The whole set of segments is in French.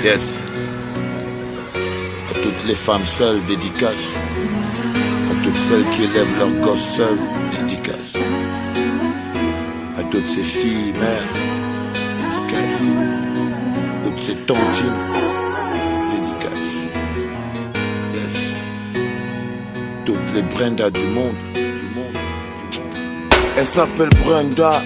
Yes. À toutes les femmes seules, dédicace. À toutes celles qui élèvent leurs gosses seules, dédicace. À toutes ces filles, mères, dédicace. Toutes ces tontines, dédicace. Yes. Toutes les Brenda du monde. Elle s'appelle Brenda,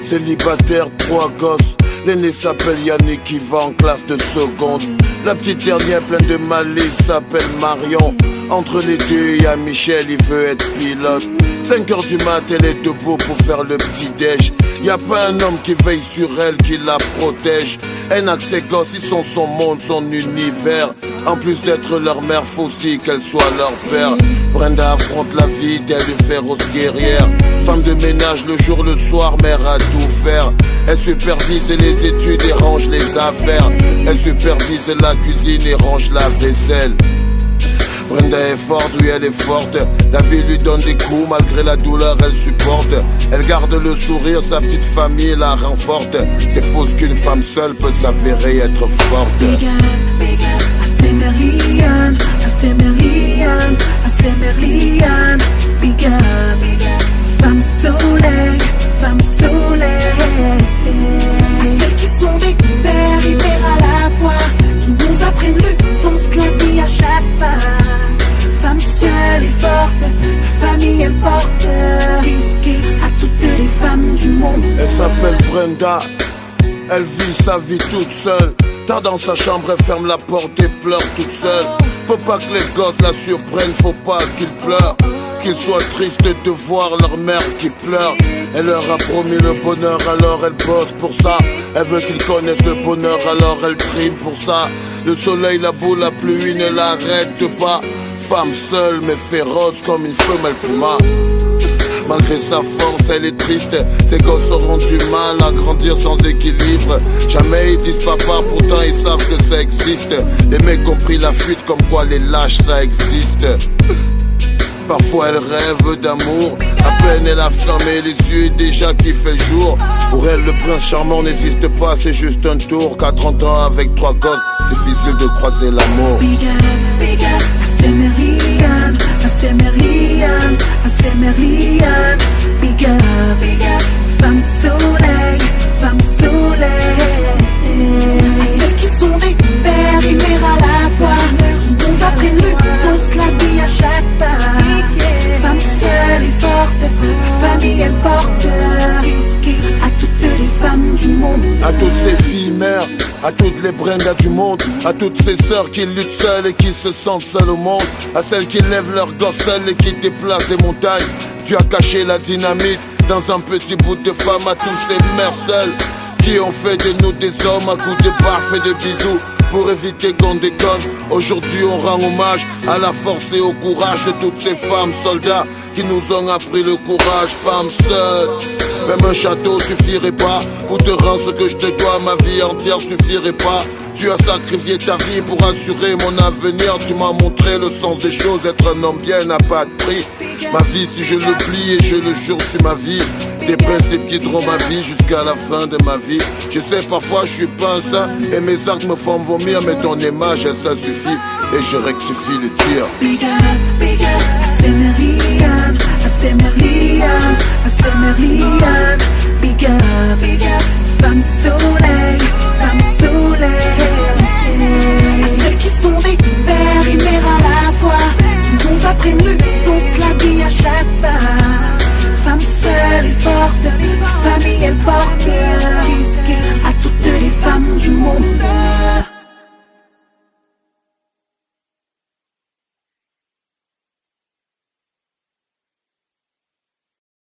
célibataire, 3 gosses. L'aîné s'appelle Yannick qui va en classe de seconde. La petite dernière pleine de malice s'appelle Marion. Entre les deux, il y a Michel, il veut être pilote. 5h du mat, elle est debout pour faire le petit déj. Y a pas un homme qui veille sur elle, qui la protège. Elle n'a que ses gosses, ils sont son monde, son univers. En plus d'être leur mère, faut aussi qu'elle soit leur père. Brenda affronte la vie, telle une féroce guerrière. Femme de ménage le jour, le soir, mère à tout faire. Elle supervise les études et range les affaires. Elle supervise la cuisine et range la vaisselle. Brenda est forte, oui elle est forte. La vie lui donne des coups, malgré la douleur elle supporte. Elle garde le sourire, sa petite famille la rend forte. C'est faux qu'une femme seule peut s'avérer être forte. Big up, assez Merliane, assez Merliane, assez Merliane. Big up, femme soleil, femme soleil. À celles qui sont des pères et mères à la fois, qui nous apprennent le sens que la vie à chaque pas. Femme seule et forte, la famille elle porte. À toutes les femmes du monde. Elle s'appelle Brenda, elle vit sa vie toute seule. Tard dans sa chambre, elle ferme la porte et pleure toute seule. Faut pas que les gosses la surprennent, faut pas qu'ils pleurent. Qu'ils soient tristes de voir leur mère qui pleure. Elle leur a promis le bonheur, alors elle bosse pour ça. Elle veut qu'ils connaissent le bonheur, alors elle trime pour ça. Le soleil, la boue, la pluie ne l'arrête pas. Femme seule mais féroce comme une femelle puma. Malgré sa force, elle est triste. Ses gosses auront du mal à grandir sans équilibre. Jamais ils disent papa, pourtant ils savent que ça existe. Les mecs ont pris la fuite comme quoi les lâches ça existe. Parfois elle rêve d'amour. À peine elle a fermé les yeux, déjà qu'il fait jour. Pour elle le prince charmant n'existe pas, c'est juste un tour. Qu'à 30 ans avec 3 gosses, difficile de croiser l'amour. Big up, assez Merliane, assez Merliane, assez Merliane. Big up, femme soleil, femme soleil. À celles qui sont des pères et mères à la fois, qui nous apprennent le sens que la vie à chaque pas. Femme seule et forte, la famille elle porte. À toutes les femmes du monde. À toutes ces filles mères, à toutes les Brenda du monde. À toutes ces sœurs qui luttent seules et qui se sentent seules au monde. À celles qui lèvent leurs gosses seules et qui déplacent des montagnes. Dieu a caché la dynamite dans un petit bout de femme. À tous ces mères seules qui ont fait de nous des hommes à coups de baffes et de bisous. Pour éviter qu'on déconne, aujourd'hui on rend hommage à la force et au courage de toutes ces femmes soldats qui nous ont appris le courage. Femmes seules, même un château suffirait pas pour te rendre ce que je te dois. Ma vie entière suffirait pas. Tu as sacrifié ta vie pour assurer mon avenir. Tu m'as montré le sens des choses, être un homme bien n'a pas de prix. Ma vie si je l'oublie et je le jure sur ma vie. Des principes qui guideront ma vie jusqu'à la fin de ma vie. Je sais parfois je suis pas un saint et mes actes me font vomir, mais ton image ça suffit et je rectifie le tir. Big up, assez Merliane, assez Merliane, assez Merliane. Big up.